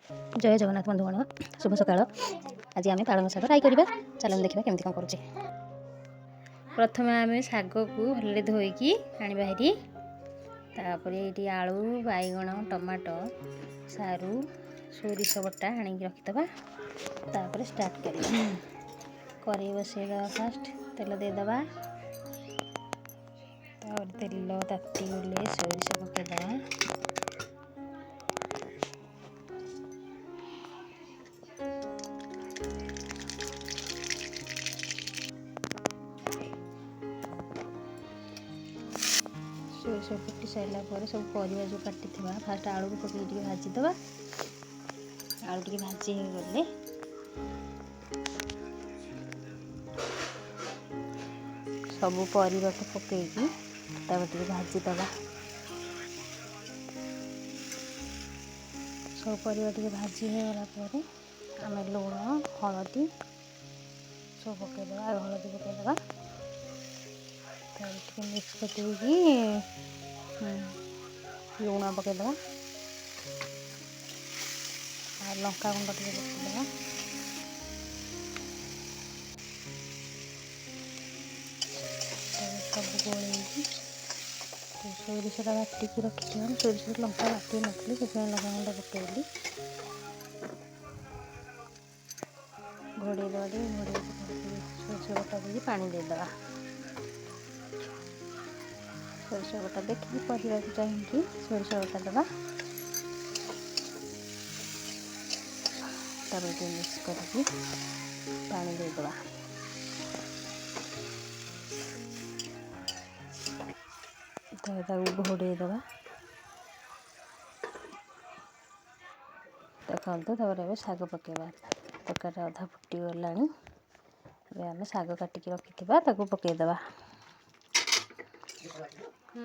जय जगन्नाथ बंधुगण शुभ सकाळ। आज आम पालंग शाग राई करवा। चलो देखा केमती कौन करुचे। प्रथम आम शाग को भले धोईकी आने हारी ये आलू बैगण टमाटो सारू सोरिष बटा आनिक रखिदबा। तापर स्टार्ट करवा कड़े बसईदबा। फास्ट तेल देदबा। तेल ताती गले सोरिष पकईदबा। सोरिष फुटी सारापर सब परिवा जो काटी फास्ट आलू को पकई भाजीदबा। आलू टी भाजी गले सब परिवा को पकईकी भाजीदबा। सब परिवा टी भाजी होगला आम लुण हलदी सब पकईदबा। हलदी पकईदबा मिक्स करके लुण पकईदबा। लंका गुंड टे पकईदबा। सब गोल सोरिषटा बाटिकी रखी सोरिष लंका बाटी नी से लंका गुंड पकईली घोड़े दबा। घोड़े सोरिष बटा देकी पानी देदबा। सोरिष बटा देखिए परिवा को चाहिए सोरिष बटा दबा। मिक्स करके पानी देदबा। घोड़े दबा। देखो शाग पकेबा। तरकारी अधा फुटी गला आम शाग काटिकी रखी पकईदबा।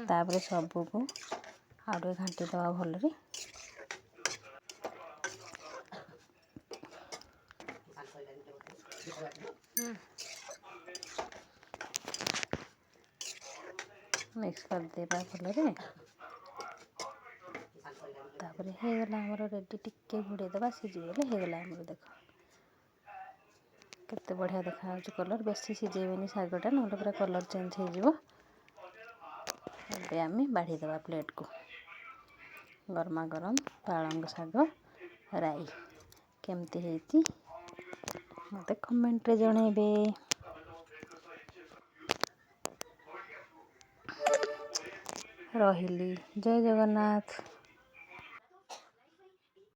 तापर सबको आगे घाटी दबा भल। मिक्स कर देबा भल। तापर होगला आमर रेडी। टिके घोड़े दबा सीझीगले होगला आमर। देख केते बढ़िया देखा कलर। बेसी सीझेबनी शागटा ना पूरा कलर चेंज हो। आम बाढ़ीदबा प्लेट को। गरमा गरम पालंग शाग राई केमती है मत कमेंट रे जनइबे। रहिली जय जगन्नाथ।